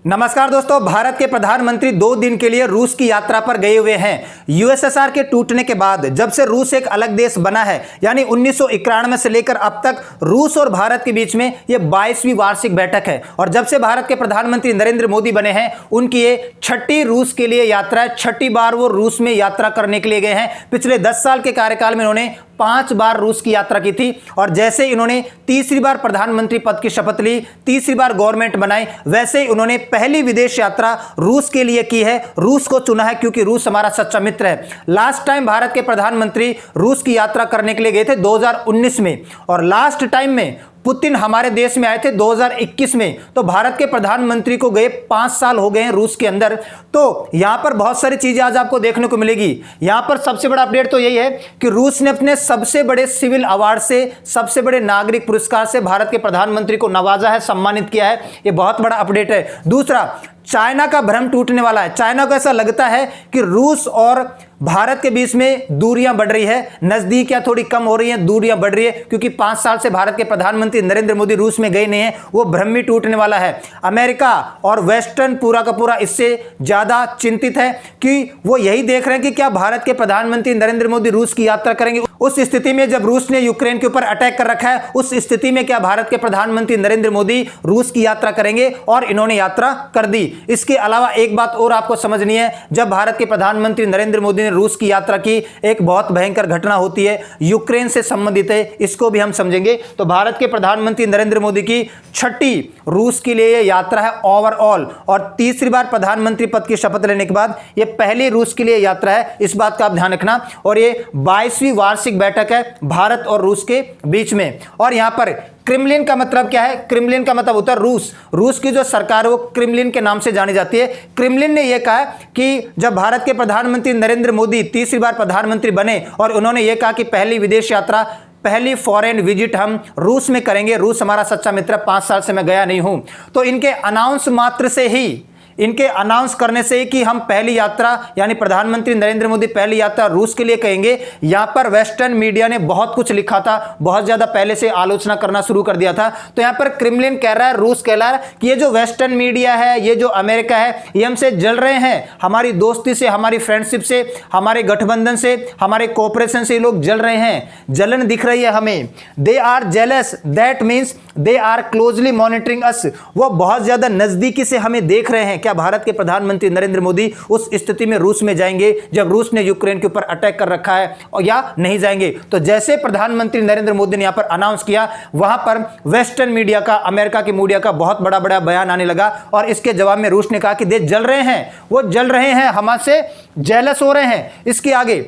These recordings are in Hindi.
नमस्कार दोस्तों, भारत के प्रधानमंत्री 2 दिन के लिए रूस की यात्रा पर गए हुए हैं। यूएसएसआर के टूटने के बाद जब से रूस एक अलग देश बना है, यानी 1991 से लेकर अब तक रूस और भारत के बीच में यह 22वीं वार्षिक बैठक है। और जब से भारत के प्रधानमंत्री नरेंद्र मोदी बने हैं, उनकी ये 6ठी रूस के लिए यात्रा है। 6ठी बार वो रूस में यात्रा करने के लिए गए हैं। पिछले 10 साल के कार्यकाल में उन्होंने 5 बार रूस की यात्रा की थी। और जैसे इन्होंने तीसरी बार प्रधानमंत्री पद की शपथ ली, तीसरी बार गवर्नमेंट बनाई, वैसे ही उन्होंने पहली विदेश यात्रा रूस के लिए की है। रूस को चुना है क्योंकि रूस हमारा सच्चा मित्र है। लास्ट टाइम भारत के प्रधानमंत्री रूस की यात्रा करने के लिए गए थे 2019 में, और लास्ट टाइम में पुतिन हमारे देश में आए थे 2021 में। तो भारत के प्रधानमंत्री को गए 5 साल हो गए हैं रूस के अंदर। तो यहां पर बहुत सारी चीजें आज आपको देखने को मिलेगी। यहां पर सबसे बड़ा अपडेट तो यही है कि रूस ने अपने सबसे बड़े सिविल अवार्ड से, सबसे बड़े नागरिक पुरस्कार से भारत के प्रधानमंत्री को नवाजा है, सम्मानित किया है। यह बहुत बड़ा अपडेट है। दूसरा, चाइना का भ्रम टूटने वाला है। चाइना को ऐसा लगता है कि रूस और भारत के बीच में दूरियां बढ़ रही है, नजदीकियां थोड़ी कम हो रही हैं, दूरियां बढ़ रही है, क्योंकि 5 साल से भारत के प्रधानमंत्री नरेंद्र मोदी रूस में गए नहीं हैं। वो भ्रम भी टूटने वाला है। अमेरिका और वेस्टर्न पूरा का पूरा इससे ज्यादा चिंतित है कि वो यही देख रहे हैं कि क्या भारत के प्रधानमंत्री नरेंद्र मोदी रूस की यात्रा करेंगे। उस स्थिति में जब रूस ने यूक्रेन के ऊपर अटैक कर रखा है, उस स्थिति में क्या भारत के प्रधानमंत्री नरेंद्र मोदी रूस की यात्रा करेंगे, और इन्होंने यात्रा कर दी। इसके अलावा एक बात और आपको समझनी है, जब भारत के प्रधानमंत्री नरेंद्र मोदी ने रूस की यात्रा की, एक बहुत भयंकर घटना होती है, यूक्रेन से संबंधित है, इसको भी हम समझेंगे। तो भारत के प्रधानमंत्री नरेंद्र मोदी की 6ठी रूस के लिए यात्रा है ओवरऑल, और तीसरी बार प्रधानमंत्री पद की शपथ लेने के बाद यह पहली रूस के लिए यात्रा है। इस बात का आप ध्यान रखना। और यह 22वीं वार्षिक बैठक है भारत और रूस के बीच में। और यहां पर क्रेमलिन का मतलब क्या है? क्रेमलिन का मतलब होता है रूस। रूस की जो सरकार है वो क्रेमलिन के नाम से जानी जाती है। क्रेमलिन ने यह कहा कि जब भारत के प्रधानमंत्री नरेंद्र मोदी तीसरी बार प्रधानमंत्री बने और उन्होंने यह कहा कि पहली विदेश यात्रा, पहली फॉरेन विजिट हम रूस में करेंगे, रूस हमारा सच्चा मित्र, 5 साल से मैं गया नहीं हूं। तो इनके अनाउंस मात्र से ही, इनके अनाउंस करने से कि हम पहली यात्रा, यानी प्रधानमंत्री नरेंद्र मोदी पहली यात्रा रूस के लिए कहेंगे, यहां पर वेस्टर्न मीडिया ने बहुत कुछ लिखा था, बहुत ज्यादा पहले से आलोचना करना शुरू कर दिया था। तो यहां पर क्रेमलिन कह रहा है, रूस कह रहा है कि ये जो वेस्टर्न मीडिया है, ये जो अमेरिका है, ये हमसे जल रहे हैं। हमारी दोस्ती से, हमारी फ्रेंडशिप से, हमारे गठबंधन से, हमारे कोऑपरेशन से ये लोग जल रहे हैं। जलन दिख रही है हमें। They are jealous, that means they are closely monitoring us. वो बहुत ज्यादा नजदीकी से हमें देख रहे हैं। क्या भारत के प्रधानमंत्री नरेंद्र मोदी उस स्थिति में रूस में जाएंगे जब रूस ने यूक्रेन के ऊपर अटैक कर रखा है, और या नहीं जाएंगे? तो जैसे प्रधानमंत्री नरेंद्र मोदी ने यहां पर अनाउंस किया, वहां पर वेस्टर्न मीडिया का, अमेरिका की मीडिया का बहुत बड़ा बड़ा बयान आने लगा। और इसके जवाब में रूस ने कहा कि दे जल रहे हैं, वो जल रहे हैं, हमसे जेलस हो रहे हैं। इसके आगे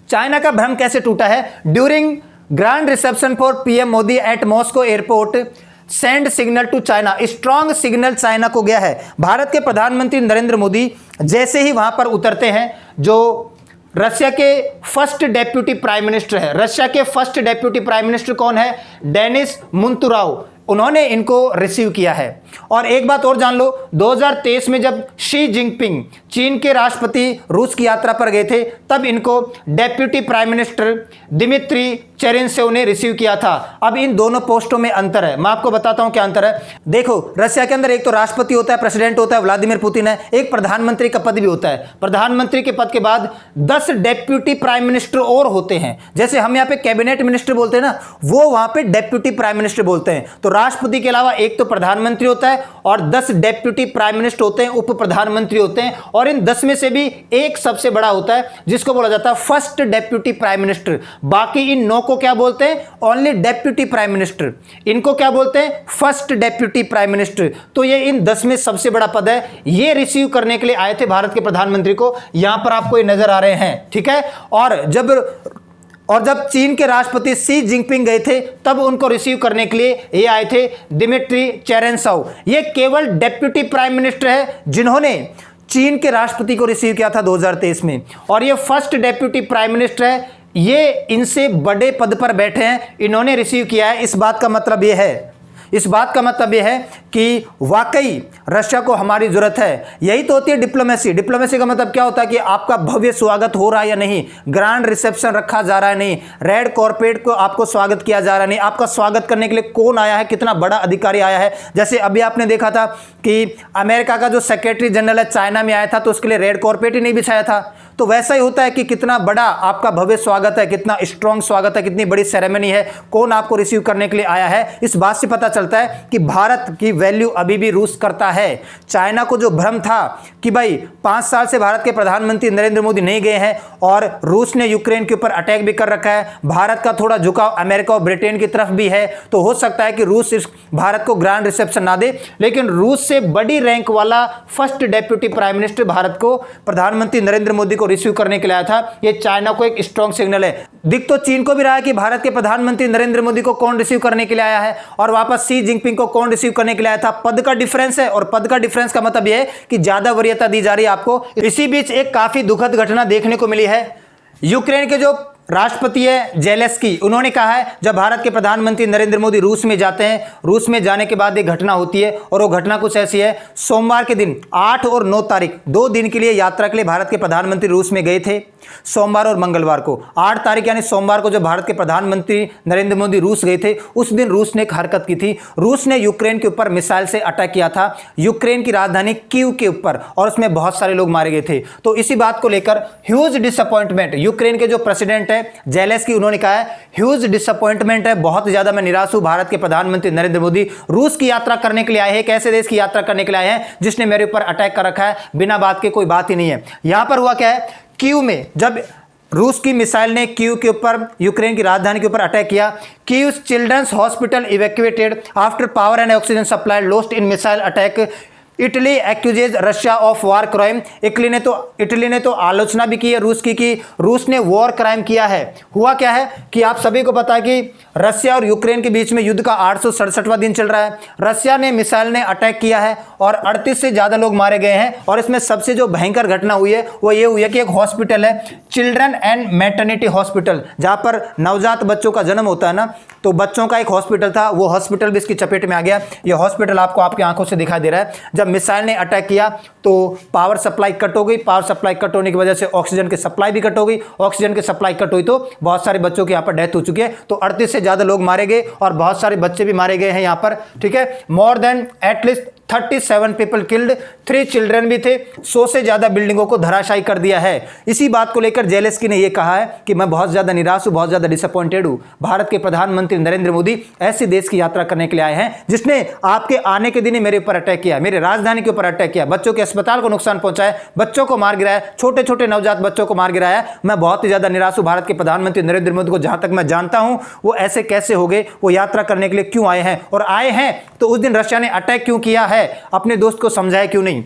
चाइना का भ्रम कैसे टूटा है? During grand reception for PM Modi at Moscow airport, send signal to China. Strong signal China को गया है। भारत के प्रधानमंत्री नरेंद्र मोदी जैसे ही वहां पर उतरते हैं, जो रशिया के फर्स्ट डेप्यूटी प्राइम मिनिस्टर है, रशिया के फर्स्ट डेप्यूटी प्राइम मिनिस्टर कौन है? डेनिस मुंतुराव, उन्होंने इनको रिसीव किया है। और एक बात और जान लो, 2023 में जब शी जिनपिंग, चीन के राष्ट्रपति, रूस की यात्रा पर गए थे, तब इनको डेप्यूटी प्राइम मिनिस्टर दिमित्री चेरेंसेव ने रिसीव किया था। अब इन दोनों पोस्टों में अंतर है। मैं आपको बताता हूं क्या अंतर है। देखो, रशिया के अंदर एक तो राष्ट्रपति होता है, प्रेसिडेंट होता है, व्लादिमीर पुतिन है, एक प्रधानमंत्री का पद भी होता है। प्रधानमंत्री के पद के बाद 10 डेप्यूटी प्राइम मिनिस्टर और होते हैं। जैसे हम यहाँ पे कैबिनेट मिनिस्टर बोलते हैं ना, वो वहां पे डेप्यूटी प्राइम मिनिस्टर बोलते हैं। तो राष्ट्रपति के अलावा एक तो प्रधानमंत्री होता है और 10 डेप्यूटी प्राइम मिनिस्टर होते हैं, उप प्रधानमंत्री होते हैं। और इन 10 में से भी एक सबसे बड़ा होता है, जिसको बोला जाता है फर्स्ट डेप्यूटी प्राइम मिनिस्टर। बाकी इन 9 को क्या बोलते हैं? Only deputy prime minister. इनको क्या बोलते हैं? First deputy prime minister. तो ये इन 10 में सबसे बड़ा पद है। ये रिसीव करने के लिए आए थे भारत के प्रधानमंत्री को। यहां पर आपको ये नजर आ रहे हैं, ठीक है। और जब चीन के राष्ट्रपति शी जिनपिंग गए थे, तब उनको रिसीव करने के लिए ये आए थे दिमित्री चेरेंसेव। ये केवल डेप्यूटी प्राइम मिनिस्टर है जिन्होंने चीन के राष्ट्रपति को रिसीव किया था 2023 में, और ये फर्स्ट डेप्यूटी प्राइम मिनिस्टर है। ये इनसे बड़े पद पर बैठे हैं, इन्होंने रिसीव किया है। इस बात का मतलब ये है इस बात का मतलब यह है कि वाकई रशिया को हमारी जरूरत है। यही तो होती है डिप्लोमेसी। डिप्लोमेसी का मतलब क्या होता है कि आपका भव्य स्वागत हो रहा है या नहीं, ग्रैंड रिसेप्शन रखा जा रहा है नहीं, रेड कॉर्पेट को आपको स्वागत किया जा रहा है नहीं, आपका स्वागत करने के लिए कौन आया है, कितना बड़ा अधिकारी आया है। जैसे अभी आपने देखा था कि अमेरिका का जो सेक्रेटरी जनरल है चाइना में आया था तो उसके लिए रेड कॉर्पेट ही नहीं बिछाया था। तो वैसा ही होता है कि कितना बड़ा आपका भव्य स्वागत है, कितना स्ट्रांग स्वागत है, कितनी बड़ी सेरेमनी है, कौन आपको रिसीव करने के लिए आया है। इस बात से पता चलता है कि भारत की वैल्यू अभी भी रूस करता है। चाइना को जो भ्रम था कि भाई 5 साल से भारत के प्रधानमंत्री नरेंद्र मोदी नहीं गए हैं और रूस ने यूक्रेन के ऊपर अटैक भी कर रखा है, भारत का थोड़ा झुकाव अमेरिका और ब्रिटेन की तरफ भी है, तो हो सकता है कि रूस इस भारत को ग्रैंड रिसेप्शन ना दे। लेकिन रूस से बड़ी रैंक वाला first deputy prime minister Bharat को प्रधानमंत्री नरेंद्र मोदी को रिसीव करने के लिए आया था। यह चाइना को एक स्ट्रॉन्ग सिग्नल है। दिख तो चीन को भी रहा है कि भारत के प्रधानमंत्री नरेंद्र मोदी को कौन रिसीव करने के लिए आया है और वापस शी जिनपिंग को कौन रिसीव करने के लिए आया था। पद का डिफरेंस है और पद का डिफरेंस का मतलब यह है कि ज्यादा वरीयता दी जा रही है आपको। इसी बीच एक काफी दुखद घटना देखने को मिली है। यूक्रेन के जो राष्ट्रपति है जेलेंस्की, उन्होंने कहा है जब भारत के प्रधानमंत्री नरेंद्र मोदी रूस में जाते हैं, रूस में जाने के बाद एक घटना होती है और वो घटना कुछ ऐसी है। सोमवार के दिन 8 और 9 तारीख 2 दिन के लिए यात्रा के लिए भारत के प्रधानमंत्री रूस में गए थे, सोमवार और मंगलवार को। 8 तारीख यानी सोमवार को जब भारत के प्रधानमंत्री नरेंद्र मोदी रूस गए थे, उस दिन रूस ने एक हरकत की थी। रूस ने यूक्रेन के ऊपर मिसाइल से अटैक किया था, यूक्रेन की राजधानी कीव के ऊपर, और उसमें बहुत सारे लोग मारे गए थे। तो इसी बात को लेकर ह्यूज डिसअपॉइंटमेंट, यूक्रेन के जो प्रेसिडेंट है जेलेंस्की, उन्होंने कहा है ह्यूज डिसअपॉइंटमेंट है, बहुत ज्यादा मैं निराश हूं। भारत के प्रधानमंत्री नरेंद्र मोदी रूस की यात्रा करने के लिए आए हैं, एक ऐसे देश की यात्रा करने के लिए आए हैं जिसने मेरे ऊपर अटैक कर रखा है, बिना बात के कोई बात ही नहीं है। यहां पर हुआ क्या है, कीव में जब रूस की मिसाइल ने कीव के ऊपर, यूक्रेन की राजधानी के ऊपर अटैक किया, Kyiv children's hospital evacuated after power and oxygen supply lost in missile attack. Italy accuses Russia of war crime. Italy ने तो आलोचना भी की है रूस की कि रूस ने वॉर क्राइम किया है। हुआ क्या है कि आप सभी को पता है कि रशिया और यूक्रेन के बीच में युद्ध का 867वां दिन चल रहा है। रशिया ने मिसाइल ने अटैक किया है और 38 से ज्यादा लोग मारे गए हैं। और इसमें सबसे जो भयंकर घटना हुई है वो ये हुई है कि एक हॉस्पिटल है, चिल्ड्रन एंड मैटरनिटी हॉस्पिटल, जहां पर नवजात बच्चों का जन्म होता है ना, तो बच्चों का एक हॉस्पिटल था, वो हॉस्पिटल भी इसकी चपेट में आ गया। ये हॉस्पिटल आपको आपकी आंखों से दिखाई दे रहा है। जब मिसाइल ने अटैक किया तो पावर सप्लाई कट हो गई, पावर सप्लाई कट होने की वजह से ऑक्सीजन की सप्लाई भी कट हो गई, ऑक्सीजन की सप्लाई कट हुई तो बहुत सारे बच्चों की यहाँ पर डेथ हो चुकी है। तो 38 से ज्यादा लोग मारे गए और बहुत सारे बच्चे भी मारे गए हैं यहाँ पर, ठीक है। More than at least 37 people killed, 3 children भी थे, 100 से ज्यादा बिल्डिंगों को धराशायी कर दिया है। इसी बात को लेकर जेलेंस्की ने यह कहा है कि मैं बहुत ज्यादा निराश हूं, बहुत ज्यादा डिसअपॉइंटेड हूं। भारत के प्रधानमंत्री नरेंद्र मोदी ऐसे देश की यात्रा करने के लिए आए हैं जिसने आपके आने के दिन ही मेरे ऊपर अटैक किया, मेरे राजधानी के ऊपर अटैक किया, बच्चों के अस्पताल को नुकसान पहुंचाया, बच्चों को मार गिराया, छोटे छोटे नवजात बच्चों को मार गिराया। मैं बहुत ही ज्यादा निराश हूं। भारत के प्रधानमंत्री नरेंद्र मोदी को जहां तक मैं जानता हूं वो ऐसे कैसे हो गए, वो यात्रा करने के लिए क्यों आए हैं, और आए हैं तो उस दिन रशिया ने अटैक क्यों किया है, अपने दोस्त को समझाया क्यों नहीं।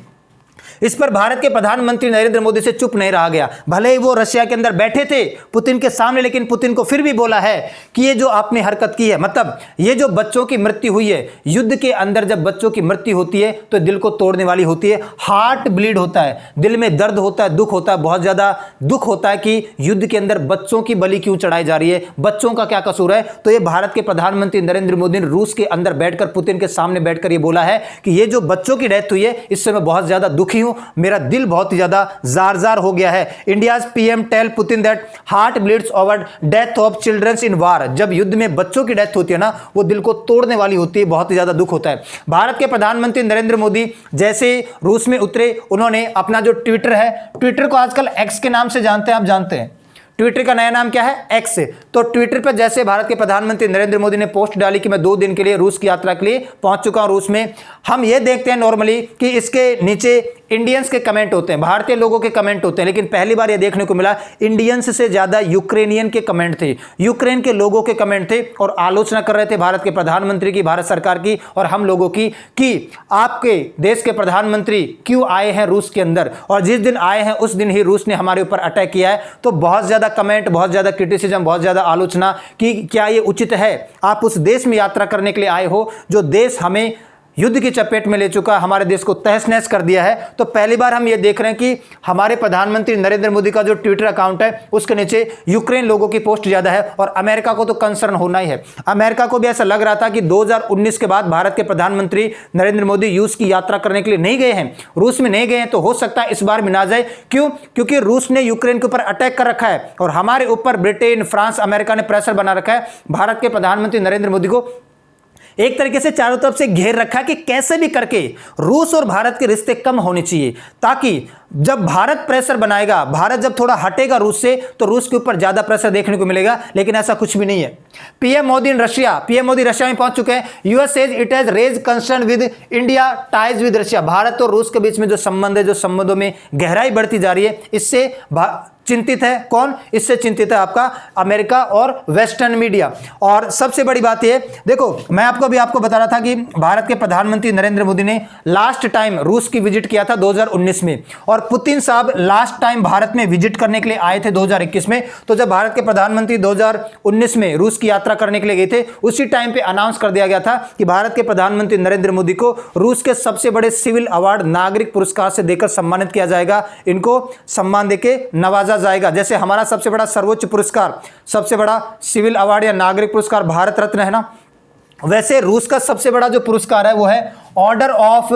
इस पर भारत के प्रधानमंत्री नरेंद्र मोदी से चुप नहीं रहा गया। भले ही वो रशिया के अंदर बैठे थे पुतिन के सामने, लेकिन पुतिन को फिर भी बोला है कि ये जो आपने हरकत की है, मतलब ये जो बच्चों की मृत्यु हुई है, युद्ध के अंदर जब बच्चों की मृत्यु होती है तो दिल को तोड़ने वाली होती है, हार्ट ब्लीड होता है, दिल में दर्द होता है, दुख होता है, बहुत ज्यादा दुख होता है कि युद्ध के अंदर बच्चों की बलि क्यों चढ़ाई जा रही है, बच्चों का क्या कसूर है। तो ये भारत के प्रधानमंत्री नरेंद्र मोदी ने रूस के अंदर बैठकर, पुतिन के सामने बैठकर ये बोला है कि ये जो बच्चों की डेथ हुई है इससे मैं बहुत ज्यादा दुखी हूं, मेरा दिल बहुत ही ज्यादा जार जार हो गया है। India's PM tell Putin that heart bleeds over death of childrens in war. जब युद्ध में बच्चों की डेथ होती है ना, वो दिल को तोड़ने वाली होती है, बहुत ही ज्यादा दुख होता है। भारत के प्रधानमंत्री नरेंद्र मोदी जैसे रूस में उतरे, उन्होंने अपना जो ट्विटर है, ट्विटर को आजकल एक्स के नाम से जानते हैं, आप जानते हैं ट्विटर का नया नाम क्या है, एक्स। तो ट्विटर पर जैसे भारत के प्रधानमंत्री नरेंद्र मोदी ने पोस्ट डाली कि मैं 2 दिन के लिए रूस की यात्रा के लिए पहुंच चुका हूं रूस में, हम ये देखते हैं नॉर्मली कि इसके नीचे इंडियंस के कमेंट होते हैं, भारतीय लोगों के कमेंट होते हैं, लेकिन पहली बार ये देखने को मिला इंडियंस से ज्यादा यूक्रेनियन के कमेंट थे, यूक्रेन के लोगों के कमेंट थे और आलोचना कर रहे थे भारत के प्रधानमंत्री की, भारत सरकार की और हम लोगों की, कि आपके देश के प्रधानमंत्री क्यों आए हैं रूस के अंदर, और जिस दिन आए हैं उस दिन ही रूस ने हमारे ऊपर अटैक किया है। तो बहुत ज्यादा कमेंट, बहुत ज्यादा क्रिटिसिज्म, बहुत ज्यादा आलोचना कि क्या ये उचित है, आप उस देश में यात्रा करने के लिए आए हो जो देश हमें युद्ध की चपेट में ले चुका, हमारे देश को तहस नहस कर दिया है। तो पहली बार हम ये देख रहे हैं कि हमारे प्रधानमंत्री नरेंद्र मोदी का जो ट्विटर अकाउंट है उसके नीचे यूक्रेन लोगों की पोस्ट ज्यादा है, और अमेरिका को तो कंसर्न होना ही है। अमेरिका को भी ऐसा लग रहा था कि 2019 के बाद भारत के प्रधानमंत्री नरेंद्र मोदी रूस की यात्रा करने के लिए नहीं गए हैं, रूस में नहीं गए हैं, तो हो सकता है इस बार भी ना जाए। क्यों? क्योंकि रूस ने यूक्रेन के ऊपर अटैक कर रखा है और हमारे ऊपर ब्रिटेन, फ्रांस, अमेरिका ने प्रेशर बना रखा है। भारत के प्रधानमंत्री नरेंद्र मोदी को एक तरीके से चारों तरफ से घेर रखा है कि कैसे भी करके रूस और भारत के रिश्ते कम होने चाहिए, ताकि जब भारत प्रेशर बनाएगा, भारत जब थोड़ा हटेगा रूस से, तो रूस के ऊपर ज्यादा प्रेशर देखने को मिलेगा। लेकिन ऐसा कुछ भी नहीं है। पीएम मोदी रशिया में पहुंच चुके हैं। US says it has raise concern with India ties with Russia. Bharat और रूस के बीच में जो संबंध है, जो संबंधों में गहराई बढ़ती जा रही है, इससे चिंतित है कौन? इससे चिंतित है आपका अमेरिका और वेस्टर्न मीडिया। और सबसे बड़ी बात यह, देखो मैं आपको बता रहा था कि भारत के प्रधानमंत्री नरेंद्र मोदी ने लास्ट टाइम रूस की विजिट किया था 2019 में, और पुतिन साहब लास्ट टाइम भारत में विजिट करने के लिए आए थे 2021 में। तो जब भारत के प्रधानमंत्री 2019 में रूस की यात्रा करने के लिए गए थे, उसी टाइम पे अनाउंस कर दिया गया था कि भारत के प्रधानमंत्री नरेंद्र मोदी को रूस के सबसे बड़े सिविल अवार्ड नागरिक पुरस्कार से देकर सम्मानित किया जाएगा। इनको सम्मान देके नवाजा जाएगा। जैसे हमारा सबसे बड़ा सर्वोच्च पुरस्कार, सबसे बड़ा सिविल अवार्ड या नागरिक पुरस्कार भारत रत्न है ना, वैसे रूस का सबसे बड़ा जो पुरस्कार है वो है order of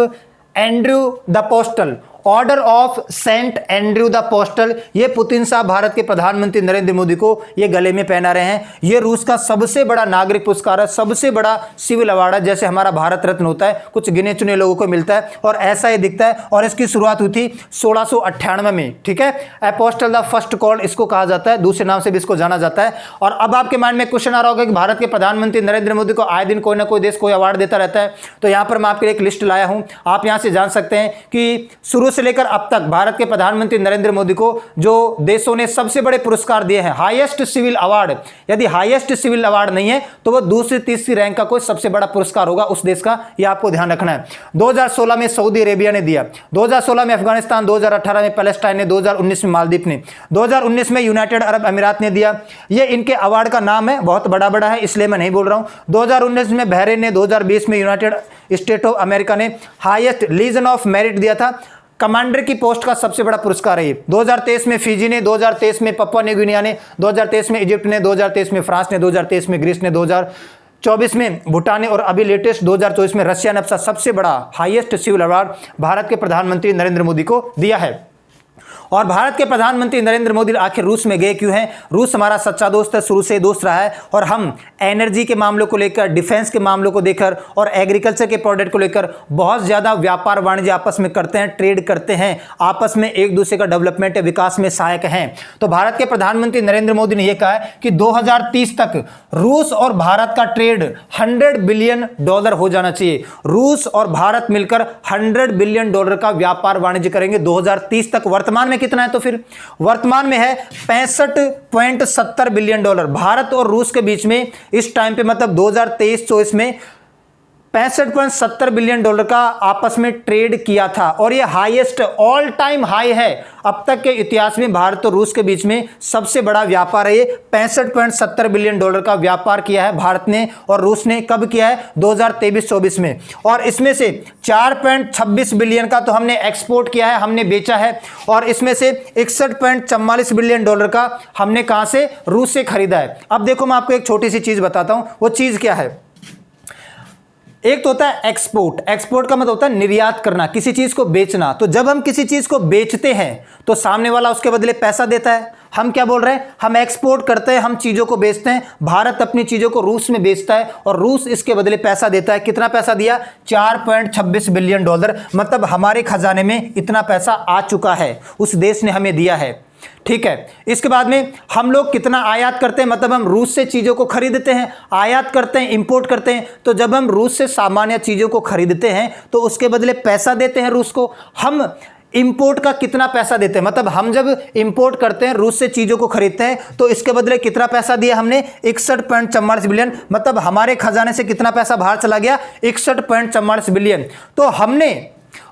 Andrew the apostle, order of saint Andrew the apostle. ये पुतिन साहब भारत के प्रधानमंत्री नरेंद्र मोदी को ये गले में पहना रहे हैं। ये रूस का सबसे बड़ा नागरिक पुरस्कार है, सबसे बड़ा सिविल अवार्ड है। जैसे हमारा भारत रत्न होता है, कुछ गिने चुने लोगों को मिलता है, और ऐसा ही दिखता है। और इसकी शुरुआत हुई थी 1698 में, ठीक है। अपोस्टल द फर्स्ट कॉल्ड इसको कहा जाता है, दूसरे नाम से भी इसको जाना जाता है। और अब आपके माइंड में क्वेश्चन आ रहा होगा कि भारत के प्रधानमंत्री नरेंद्र मोदी को आए दिन कोई ना कोई देश कोई अवार्ड देता रहता है। तो यहां पर मैं आपके लिए एक लिस्ट लाया हूं, आप यहां से जान सकते हैं कि शुरू से लेकर अब तक भारत के प्रधानमंत्री नरेंद्र मोदी को जो देशों ने सबसे बड़े पुरस्कार दिए हैं, हाईएस्ट सिविल अवार्ड, यदि हाईएस्ट सिविल अवार्ड नहीं है तो वो दूसरी तीसरी रैंक का कोई सबसे बड़ा पुरस्कार होगा उस देश का, ये आपको ध्यान रखना है। 2016 में सऊदी अरेबिया ने दिया, 2016 में अफगानिस्तान, 2018 में पैलेस्टाइन ने, 2019 में मालदीव ने, 2019 में यूनाइटेड अरब अमीरात ने दिया। ये इनके अवार्ड का नाम है, बहुत बड़ा बड़ा है इसलिए मैं नहीं बोल रहा हूं। 2019 में बहरीन ने, 2020 में यूनाइटेड स्टेट ऑफ अमेरिका ने हाईएस्ट लीजन ऑफ मेरिट दिया था। कमांडर की पोस्ट का सबसे बड़ा पुरस्कार है ये। 2023 में फिजी ने, 2023 में पपुआ न्यू गिनिया ने, 2023 में इजिप्ट ने, 2023 में फ्रांस ने, 2023 में ग्रीस ने, 2024 में भूटान ने, और अभी लेटेस्ट 2024 में रशिया ने सबसे बड़ा हाईएस्ट सिविल अवार्ड भारत के प्रधानमंत्री नरेंद्र मोदी को दिया है। और भारत के प्रधानमंत्री नरेंद्र मोदी आखिर रूस में गए क्यों हैं? रूस हमारा सच्चा दोस्त है, शुरू से दोस्त रहा है, और हम एनर्जी के मामलों को लेकर, डिफेंस के मामलों को लेकर और एग्रीकल्चर के प्रोडक्ट को लेकर बहुत ज़्यादा व्यापार वाणिज्य आपस में करते हैं, ट्रेड करते हैं, आपस में एक दूसरे का डेवलपमेंट या विकास में सहायक हैं। तो भारत के प्रधानमंत्री नरेंद्र मोदी ने यह कहा है कि 2030 तक रूस और भारत का ट्रेड $100 बिलियन हो जाना चाहिए। रूस और भारत मिलकर $100 बिलियन का व्यापार वाणिज्य करेंगे 2030 तक। वर्तमान में कितना है? तो फिर वर्तमान में है $65.70 बिलियन। भारत और रूस के बीच में इस टाइम पे, मतलब 2023-24 में $65.70 बिलियन का आपस में ट्रेड किया था, और यह हाईएस्ट ऑल टाइम हाई है। अब तक के इतिहास में भारत और रूस के बीच में सबसे बड़ा व्यापार है ये। $65.70 बिलियन का व्यापार किया है भारत ने और रूस ने। कब किया है? 2023-24 में। और इसमें से $4.26 बिलियन का तो हमने एक्सपोर्ट किया है, हमने बेचा है, और इसमें से $61.44 बिलियन का हमने कहां से? रूस से खरीदा है। अब देखो मैं आपको एक छोटी सी चीज बताता हूं, वो चीज क्या है। एक तो होता है एक्सपोर्ट। एक्सपोर्ट का मतलब होता है निर्यात करना, किसी चीज को बेचना। तो जब हम किसी चीज को बेचते हैं तो सामने वाला उसके बदले पैसा देता है। हम क्या बोल रहे हैं? हम एक्सपोर्ट करते हैं, हम चीजों को बेचते हैं। भारत अपनी चीजों को रूस में बेचता है और रूस इसके बदले पैसा देता है। कितना पैसा दिया? $4.26 बिलियन। मतलब हमारे खजाने में इतना पैसा आ चुका है, उस देश ने हमें दिया है। ठीक है। इसके बाद में हम लोग कितना आयात करते हैं? मतलब हम रूस से चीजों को खरीदते हैं, आयात करते हैं, इंपोर्ट करते हैं। तो जब हम रूस से सामान्य चीजों को खरीदते हैं तो उसके बदले पैसा देते हैं रूस को। हम इंपोर्ट का कितना पैसा देते हैं? मतलब हम जब इंपोर्ट करते हैं, रूस से चीजों को खरीदते हैं, तो इसके बदले कितना पैसा दिया हमने? $61.44 बिलियन। मतलब हमारे खजाने से कितना पैसा बाहर चला गया? $61.44 बिलियन। तो हमने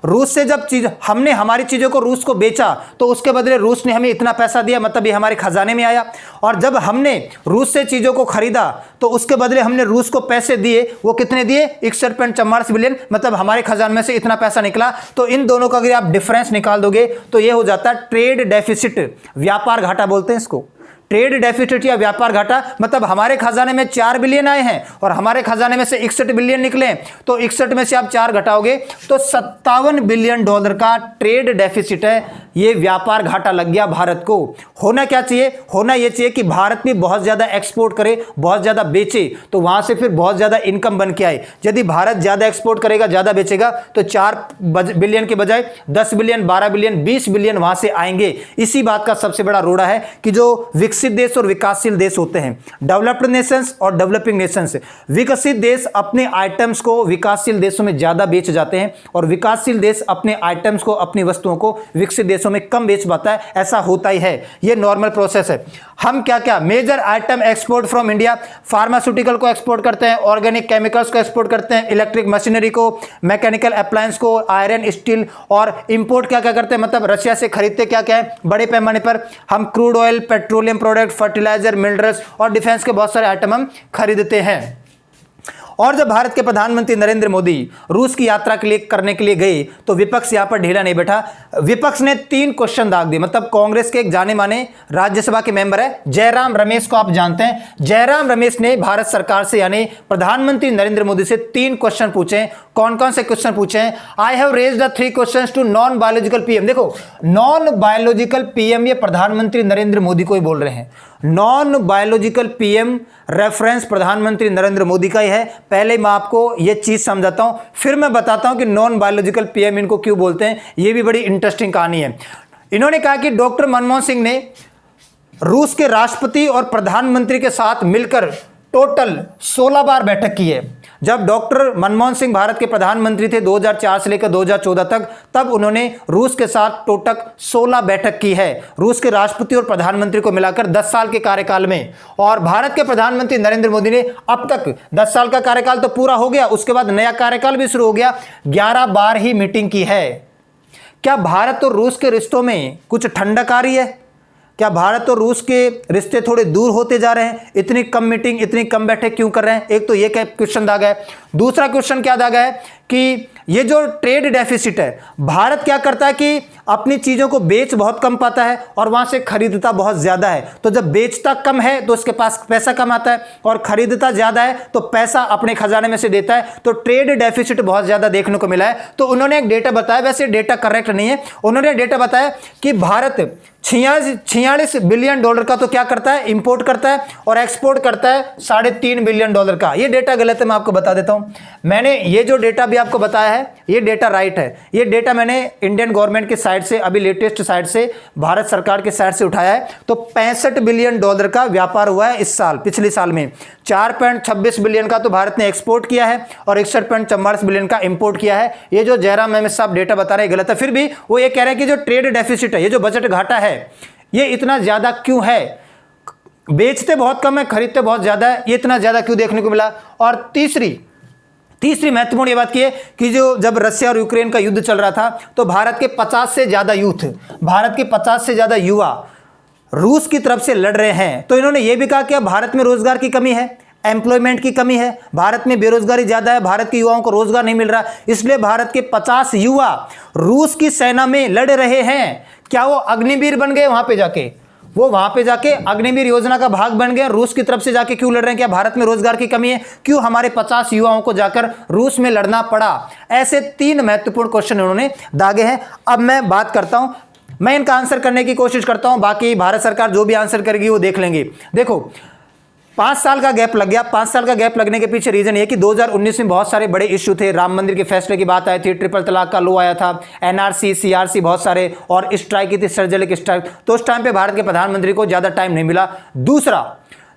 रूस से जब हमने हमारी चीज़ों को रूस को बेचा तो उसके बदले रूस ने हमें इतना पैसा दिया, मतलब ये हमारे खजाने में आया। और जब हमने रूस से चीज़ों को खरीदा तो उसके बदले हमने रूस को पैसे दिए, वो कितने दिए? 61.44 बिलियन, मतलब हमारे खजाने में से इतना पैसा निकला। तो इन दोनों का अगर आप डिफरेंस निकाल दोगे तो ये हो जाता है ट्रेड डेफिसिट, व्यापार घाटा बोलते हैं इसको। ट्रेड डेफिसिट या व्यापार घाटा, मतलब हमारे खजाने में 4 बिलियन आए हैं और हमारे खजाने में से 61 बिलियन निकले, तो 61 में से आप 4 घटाओगे तो 57 बिलियन डॉलर का ट्रेड डेफिसिट है। ये व्यापार घाटा लग गया भारत को। होना क्या चाहिए? होना यह चाहिए कि भारत भी बहुत ज्यादा एक्सपोर्ट करे, बहुत ज्यादा बेचे, तो वहां से फिर बहुत ज्यादा इनकम बन के आए। यदि भारत ज्यादा एक्सपोर्ट करेगा, ज्यादा बेचेगा, तो 4 बिलियन के बजाय 10 बिलियन, 12 बिलियन, 20 बिलियन वहां से आएंगे। इसी बात का सबसे बड़ा रोड़ा है कि जो विकसित देश और विकासशील देश होते हैं, डेवलप्ड नेशंस और डेवलपिंग नेशंस, विकसित देश अपने आइटम्स को विकासशील देशों में ज्यादा बेच जाते हैं और विकासशील देश अपने आइटम्स को, अपनी वस्तुओं को विकसित देशों में कम बेच पाता है। ऐसा होता ही है, यह नॉर्मल प्रोसेस है। हम क्या क्या major item export from India? Pharmaceutical को एक्सपोर्ट करते हैं, ऑर्गेनिक केमिकल्स को एक्सपोर्ट करते हैं, इलेक्ट्रिक मशीनरी को, मैकेनिकल अप्लायंस को, आयरन, स्टील, और इंपोर्ट क्या क्या करते हैं, मतलब रशिया से खरीदते क्या क्या है बड़े पैमाने पर? हम crude oil, petroleum product, fertiliser, minerals और डिफेंस के बहुत सारे आइटम हम खरीदते हैं। और जब भारत के प्रधानमंत्री नरेंद्र मोदी रूस की यात्रा करने के लिए गए तो विपक्ष यहां पर ढीला नहीं बैठा। विपक्ष ने 3 क्वेश्चन दाग दिए। मतलब कांग्रेस के एक जाने माने राज्यसभा के मेंबर है जयराम रमेश को आप जानते हैं। जयराम रमेश ने भारत सरकार से यानी प्रधानमंत्री नरेंद्र मोदी से 3 क्वेश्चन पूछे। कौन कौन से क्वेश्चन पूछे हैं? I have raised the 3 questions to non biological PM. देखो, नॉन बायोलॉजिकल पीएम ये प्रधानमंत्री नरेंद्र मोदी को ही बोल रहे हैं। नॉन बायोलॉजिकल पीएम रेफरेंस प्रधानमंत्री नरेंद्र मोदी का ही है। पहले मैं आपको यह चीज समझाता हूं, फिर मैं बताता हूं कि नॉन बायोलॉजिकल पीएम इनको क्यों बोलते हैं। यह भी बड़ी इंटरेस्टिंग कहानी है। इन्होंने कहा कि डॉक्टर मनमोहन सिंह ने रूस के राष्ट्रपति और प्रधानमंत्री के साथ मिलकर टोटल 16 बार बैठक की है। जब डॉक्टर मनमोहन सिंह भारत के प्रधानमंत्री थे 2004 से लेकर 2014 तक, तब उन्होंने रूस के साथ टोटल 16 बैठक की है, रूस के राष्ट्रपति और प्रधानमंत्री को मिलाकर 10 साल के कार्यकाल में। और भारत के प्रधानमंत्री नरेंद्र मोदी ने अब तक 10 साल का कार्यकाल तो पूरा हो गया, उसके बाद नया कार्यकाल भी शुरू हो गया, 11 बार ही मीटिंग की है। क्या भारत और रूस के रिश्तों में कुछ ठंडक आ रही है? क्या भारत और रूस के रिश्ते थोड़े दूर होते जा रहे हैं? इतनी कम मीटिंग, इतनी कम बैठक क्यों कर रहे हैं? एक तो ये क्वेश्चन दागा है। दूसरा क्वेश्चन क्या दागा है कि ये जो ट्रेड डेफिसिट है, भारत क्या करता है कि अपनी चीज़ों को बेच बहुत कम पाता है और वहाँ से खरीदता बहुत ज़्यादा है। तो जब बेचता कम है तो उसके पास पैसा कम आता है और खरीदता ज़्यादा है तो पैसा अपने खजाने में से देता है। तो ट्रेड डेफिसिट बहुत ज़्यादा देखने को मिला है। तो उन्होंने एक डेटा बताया, वैसे डेटा करेक्ट नहीं है, उन्होंने डेटा बताया कि भारत 46 बिलियन डॉलर का तो क्या करता है, इंपोर्ट करता है, और एक्सपोर्ट करता है 3.5 बिलियन डॉलर का। ये डेटा गलत है, मैं आपको बता देता हूँ। मैंने ये जो डेटा भी आपको बताया है ये डेटा राइट है। ये डेटा मैंने इंडियन गवर्नमेंट की साइड से, अभी लेटेस्ट साइड से, भारत सरकार की साइड से उठाया है। तो 65 बिलियन डॉलर का व्यापार हुआ है इस साल, पिछले साल में। 4.26 बिलियन का तो भारत ने एक्सपोर्ट किया है और 61.44 बिलियन का इंपोर्ट किया है। ये जो जयराम रमेश साहब डेटा बता रहे हैं गलत है। फिर भी वो ये कह रहे हैं कि जो ट्रेड डेफिसिट है, ये जो बजट घाटा है, ये इतना ज्यादा क्यों है? बेचते बहुत कम है, खरीदते बहुत ज्यादा है, ये इतना ज्यादा क्यों देखने को मिला? और तीसरी महत्वपूर्ण ये बात की है कि जब रशिया और यूक्रेन का युद्ध चल रहा था तो भारत के 50 से ज्यादा भारत के 50 से ज्यादा युवा रूस की तरफ से लड़ रहे हैं। तो इन्होंने ये भी कहा कि भारत में रोजगार की कमी है, एम्प्लॉयमेंट की कमी है, भारत में बेरोजगारी ज्यादा है, भारत के युवाओं को रोजगार नहीं मिल रहा, इसलिए भारत के 50 युवा रूस की सेना में लड़ रहे हैं। क्या वो अग्निवीर बन गए? वहां पे जाके अग्निवीर योजना का भाग बन गए। रूस की तरफ से जाके क्यों लड़ रहे हैं? क्या भारत में रोजगार की कमी है? क्यों हमारे 50 युवाओं को जाकर रूस में लड़ना पड़ा? ऐसे 3 महत्वपूर्ण क्वेश्चन उन्होंने दागे हैं। अब मैं बात करता हूं, मैं इनका आंसर करने की कोशिश करता हूं, बाकी भारत सरकार जो भी आंसर करेगी वो देख लेंगे। देखो, 5 साल का गैप लग गया। 5 साल का गैप लगने के पीछे रीजन ये कि 2019 में बहुत सारे बड़े इश्यू थे। राम मंदिर के फैसले की बात आई थी, ट्रिपल तलाक का लॉ आया था, एनआरसी, सीआरसी, बहुत सारे, और स्ट्राइक की थी, सर्जिकल स्ट्राइक। तो उस टाइम पे भारत के प्रधानमंत्री को ज्यादा टाइम नहीं मिला। दूसरा,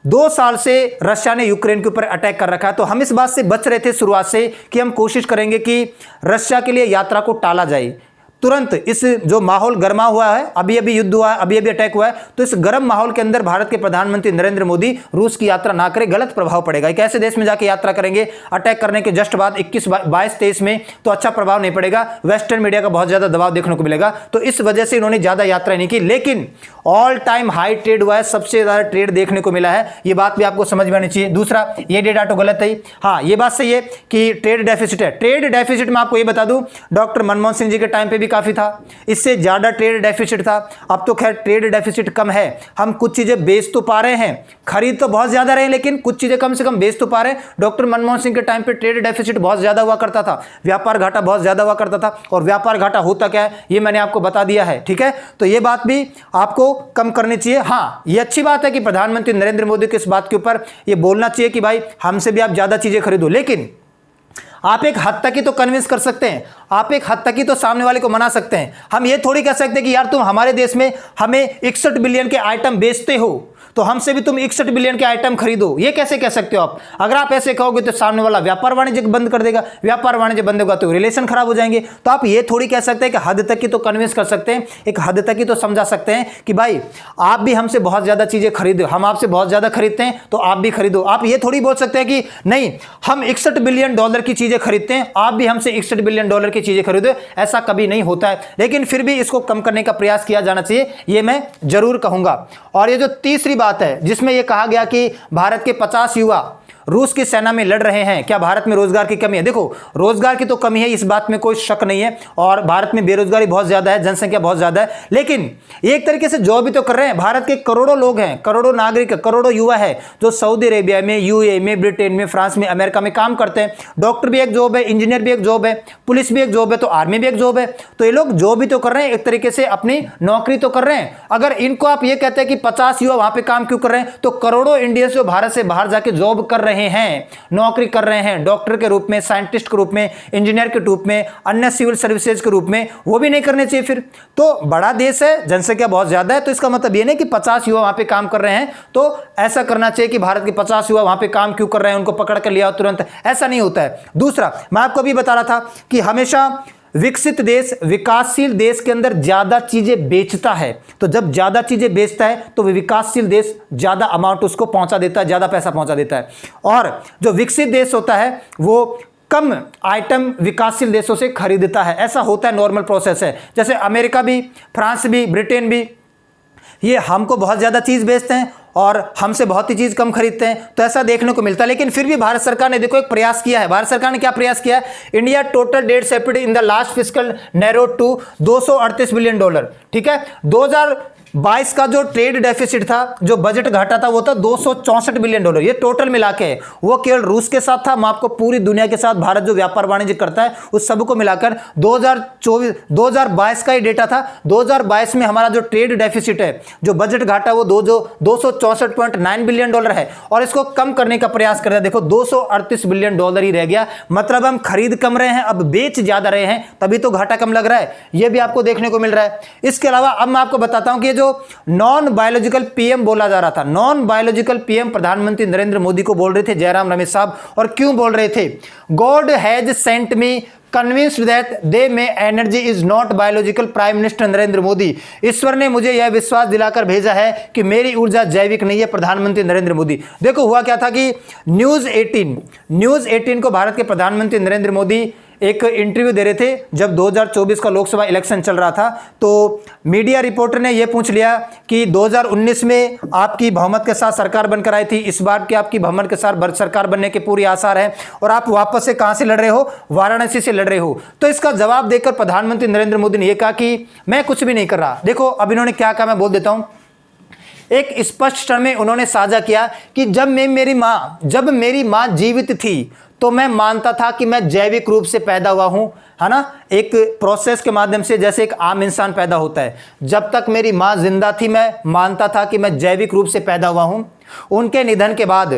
2 साल से रशिया ने यूक्रेन के ऊपर अटैक कर रखा है। तो हम इस बात से बच रहे थे शुरुआत से कि हम कोशिश करेंगे कि रशिया के लिए यात्रा को टाला जाए। तुरंत इस जो माहौल गर्मा हुआ है, अभी अभी युद्ध हुआ है, अभी अभी अटैक हुआ है, तो इस गर्म माहौल के अंदर भारत के प्रधानमंत्री नरेंद्र मोदी रूस की यात्रा ना करें, गलत प्रभाव पड़ेगा। एक ऐसे देश में जाके यात्रा करेंगे अटैक करने के जस्ट बाद 21, 22, 23 में, तो अच्छा प्रभाव नहीं पड़ेगा, वेस्टर्न मीडिया का बहुत ज्यादा दबाव देखने को मिलेगा। तो इस वजह से इन्होंने ज्यादा यात्रा नहीं की, लेकिन ऑल टाइम हाई ट्रेड हुआ है, सबसे ज्यादा ट्रेड देखने को मिला है, ये बात भी आपको समझ में आनी चाहिए। दूसरा, ये डेटा तो गलत है, हाँ ये बात सही है कि ट्रेड डेफिसिट है। ट्रेड डेफिसिट में आपको ये बता दूं, डॉक्टर मनमोहन सिंह जी के टाइम पे भी काफी था, इससे ज्यादा ट्रेड डेफिसिट था। अब तो खैर ट्रेड डेफिसिट कम है, हम कुछ चीजें बेच तो पा रहे हैं, खरीद तो बहुत ज्यादा रहे, लेकिन कुछ चीजें कम से कम बेच तो पा रहे हैं। डॉक्टर मनमोहन सिंह के टाइम पे ट्रेड डेफिसिट बहुत ज्यादा हुआ करता था, व्यापार घाटा बहुत ज्यादा हुआ करता था, और व्यापार घाटा होता क्या है ये मैंने आपको बता दिया है, ठीक है। तो ये बात भी आपको कम करनी चाहिए। हाँ, ये अच्छी बात है कि प्रधानमंत्री नरेंद्र मोदी को इस बात के ऊपर ये बोलना चाहिए कि भाई हमसे भी आप ज्यादा चीजें खरीदो, लेकिन आप एक हद तक ही तो कन्विंस कर सकते हैं, आप एक हद तक ही तो सामने वाले को मना सकते हैं। हम ये थोड़ी कह सकते हैं कि यार तुम हमारे देश में हमें 61 बिलियन के आइटम बेचते हो, तो हमसे भी तुम 61 बिलियन के आइटम खरीदो, ये कैसे कह सकते हो आप? अगर आप ऐसे कहोगे तो सामने वाला व्यापार वाणिज्य बंद कर देगा, व्यापार वाणिज्य बंद होगा तो रिलेशन खराब हो जाएंगे। तो आप ये थोड़ी कह सकते हैं कि हद तक ही तो कन्विंस कर सकते हैं, एक हद तक ही तो समझा सकते हैं कि भाई आप भी हमसे बहुत ज्यादा चीजें खरीदो, हम आपसे बहुत ज्यादा खरीदते हैं तो आप भी खरीदो। आप ये थोड़ी बोल सकते हैं कि नहीं हम 61 बिलियन डॉलर की चीजें खरीदते हैं, आप भी हमसे 61 बिलियन डॉलर की चीजें खरीदो, ऐसा कभी नहीं होता है। लेकिन फिर भी इसको कम करने का प्रयास किया जाना चाहिए, ये मैं जरूर कहूंगा। और ये जो तीसरी बात है जिसमें कहा गया कि भारत के 50 युवा रूस की सेना में लड़ रहे हैं, क्या भारत में रोजगार की कमी है? देखो, रोजगार की तो कमी है, इस बात में कोई शक नहीं है, और भारत में बेरोजगारी बहुत ज्यादा है, जनसंख्या बहुत ज्यादा है, लेकिन एक तरीके से जॉब भी तो कर रहे हैं। भारत के करोड़ों लोग हैं, करोड़ों नागरिक, करोड़ों युवा है जो सऊदी अरेबिया में, यूएई में, ब्रिटेन में, फ्रांस में, अमेरिका में काम करते हैं। डॉक्टर भी एक जॉब है, इंजीनियर भी एक जॉब है, पुलिस भी एक जॉब है, तो आर्मी भी एक जॉब है। तो ये लोग जॉब भी तो कर रहे हैं, एक तरीके से अपनी नौकरी तो कर रहे हैं। अगर इनको आप ये कहते हैं कि 50 युवा वहां पर काम क्यों कर रहे हैं, तो करोड़ों इंडियंस जो भारत से बाहर जाके जॉब कर रहे हैं, नौकरी कर रहे हैं, डॉक्टर के रूप में, साइंटिस्ट के रूप में, इंजीनियर के रूप में, अन्य सिविल सर्विसेज के रूप में, वो भी नहीं करने चाहिए। फिर तो बड़ा देश है, जनसंख्या बहुत ज्यादा है, तो इसका मतलब ये नहीं कि 50 युवा वहां पे काम कर रहे हैं तो ऐसा करना चाहिए कि भारत के 50 युवा वहां पे काम क्यों कर रहे हैं उनको पकड़ कर लिया तुरंत, ऐसा नहीं होता है। दूसरा, मैं आपको अभी बता रहा था कि हमेशा विकसित देश, विकासशील देश के अंदर ज्यादा चीजें बेचता है, तो जब ज्यादा चीजें बेचता है तो विकासशील देश ज्यादा अमाउंट उसको पहुंचा देता है, ज्यादा पैसा पहुंचा देता है। और जो विकसित देश होता है वो कम आइटम विकासशील देशों से खरीदता है, ऐसा होता है, नॉर्मल प्रोसेस है। जैसे अमेरिका भी, फ्रांस भी, ब्रिटेन भी, ये हमको बहुत ज्यादा चीज बेचते हैं और हमसे बहुत ही चीज कम खरीदते हैं, तो ऐसा देखने को मिलता है। लेकिन फिर भी भारत सरकार ने देखो एक प्रयास किया है। भारत सरकार ने क्या प्रयास किया है? India total debt sapped in the last fiscal narrowed to $238 billion, ठीक है। 2022 का जो ट्रेड डेफिसिट था, जो बजट घाटा था, वो था $264 बिलियन। ये टोटल मिला के, वो केवल रूस के साथ था, मैं आपको पूरी दुनिया के साथ भारत जो व्यापार वाणिज्य करता है उस सब को मिलाकर 2022 का ही डेटा था। 2022 में हमारा जो ट्रेड डेफिसिट है, जो बजट घाटा, वो $264.9 बिलियन है, और इसको कम करने का प्रयास कर रहे हैं। देखो $238 बिलियन ही रह गया, मतलब हम खरीद कम रहे हैं, अब बेच ज्यादा रहे हैं, तभी तो घाटा कम लग रहा है, यह भी आपको देखने को मिल रहा है। इसके अलावा अब मैं आपको बताता हूं कि जो नॉन बायोलॉजिकल पीएम बोला जा रहा था, नॉन बायोलॉजिकल पीएम प्रधानमंत्री नरेंद्र मोदी को बोल रहे थे जयराम रमेश साहब, और क्यों बोल रहे थे? God has sent me convinced that the में energy is not biological, prime minister Narendra Modi. ईश्वर ने मुझे यह विश्वास दिलाकर भेजा है कि मेरी ऊर्जा जैविक नहीं है, प्रधानमंत्री नरेंद्र मोदी। देखो हुआ क्या था कि न्यूज 18 को भारत के प्रधानमंत्री नरेंद्र मोदी एक इंटरव्यू दे रहे थे जब 2024 का लोकसभा इलेक्शन चल रहा था। तो मीडिया रिपोर्टर ने यह पूछ लिया कि 2019 में आपकी बहुमत के साथ सरकार बनकर आई थी, इस बार की आपकी बहुमत के साथ सरकार बनने के पूरे आसार हैं, और आप वापस से कहां से लड़ रहे हो? वाराणसी से लड़ रहे हो। तो इसका जवाब देकर प्रधानमंत्री नरेंद्र मोदी ने यह कहा कि मैं कुछ भी नहीं कर रहा। देखो अब इन्होंने क्या कहा, मैं बोल देता हूं। एक स्पष्ट क्षण में उन्होंने साझा किया कि जब मेरी मां जीवित थी तो मैं मानता था कि मैं जैविक रूप से पैदा हुआ हूं, है ना, एक प्रोसेस के माध्यम से, जैसे एक आम इंसान पैदा होता है। जब तक मेरी मां जिंदा थी मैं मानता था कि मैं जैविक रूप से पैदा हुआ हूं। उनके निधन के बाद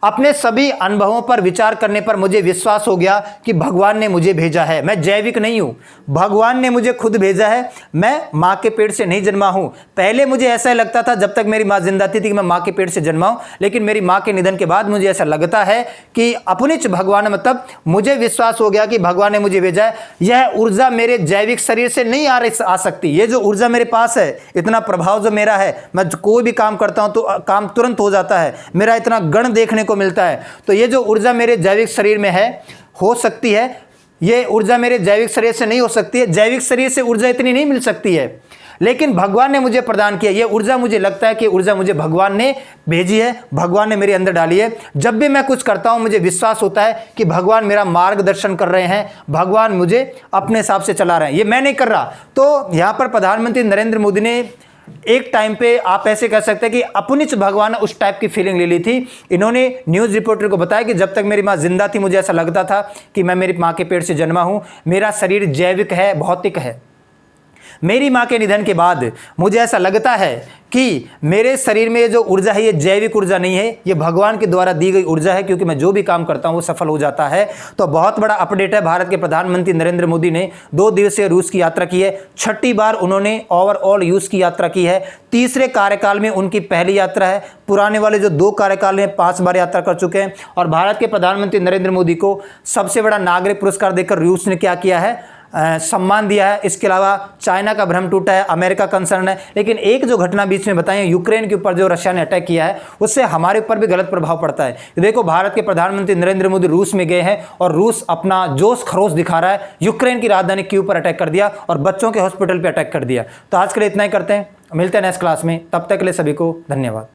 अपने सभी अनुभवों पर विचार करने पर मुझे विश्वास हो गया कि भगवान ने मुझे भेजा है। मैं जैविक नहीं हूं, भगवान ने मुझे खुद भेजा है। मैं मां के पेट से नहीं जन्मा हूं। पहले मुझे ऐसा लगता था जब तक मेरी मां जिंदा थी कि मैं मां के पेट से जन्मा हूं, लेकिन मेरी मां के निधन के बाद मुझे ऐसा लगता है कि अपनिच भगवान, मतलब मुझे विश्वास हो गया कि भगवान ने मुझे भेजा है। यह ऊर्जा मेरे जैविक शरीर से नहीं आ सकती। ये जो ऊर्जा मेरे पास है, इतना प्रभाव जो मेरा है, मैं कोई भी काम करता हूं तो काम तुरंत हो जाता है, मेरा इतना गण देखने को मिलता है। तो ये जो ऊर्जा मेरे जैविक शरीर में है, हो सकती है, ये ऊर्जा मेरे जैविक शरीर से नहीं हो सकती है। जैविक शरीर से ऊर्जा इतनी नहीं मिल सकती है, लेकिन भगवान ने मुझे प्रदान किया। ये ऊर्जा, मुझे लगता है कि ऊर्जा मुझे भगवान ने भेजी है, भगवान ने मेरे अंदर डाली है। जब भी मैं कुछ करता हूं मुझे विश्वास होता है कि भगवान मेरा मार्गदर्शन कर रहे हैं, भगवान मुझे अपने हिसाब से चला रहे हैं, ये मैं नहीं कर रहा। तो यहां पर प्रधानमंत्री नरेंद्र मोदी ने एक टाइम पे, आप ऐसे कह सकते हैं कि अपनिच भगवान उस टाइप की फीलिंग ले ली थी। इन्होंने न्यूज़ रिपोर्टर को बताया कि जब तक मेरी मां जिंदा थी मुझे ऐसा लगता था कि मैं मेरी मां के पेट से जन्मा हूं, मेरा शरीर जैविक है, भौतिक है। मेरी मां के निधन के बाद मुझे ऐसा लगता है कि मेरे शरीर में जो ऊर्जा है ये जैविक ऊर्जा नहीं है, ये भगवान के द्वारा दी गई ऊर्जा है, क्योंकि मैं जो भी काम करता हूं वो सफल हो जाता है। तो बहुत बड़ा अपडेट है। भारत के प्रधानमंत्री नरेंद्र मोदी ने 2 दिवसीय रूस की यात्रा की है। 6ठी बार उन्होंने ओवरऑल रूस की यात्रा की है। तीसरे कार्यकाल में उनकी पहली यात्रा है। पुराने वाले जो 2 कार्यकाल में 5 बार यात्रा कर चुके हैं। और भारत के प्रधानमंत्री नरेंद्र मोदी को सबसे बड़ा नागरिक पुरस्कार देकर रूस ने क्या किया है, सम्मान दिया है। इसके अलावा चाइना का भ्रम टूटा है, अमेरिका कंसर्न है। लेकिन एक जो घटना बीच में बताई, यूक्रेन के ऊपर जो रशिया ने अटैक किया है, उससे हमारे ऊपर भी गलत प्रभाव पड़ता है। देखो, भारत के प्रधानमंत्री नरेंद्र मोदी रूस में गए हैं और रूस अपना जोश खरोश दिखा रहा है। यूक्रेन की राजधानी कीव पर अटैक कर दिया और बच्चों के हॉस्पिटल पर अटैक कर दिया। तो आज के लिए इतना ही करते हैं, मिलते हैं नेक्स्ट क्लास में। तब तक के लिए सभी को धन्यवाद।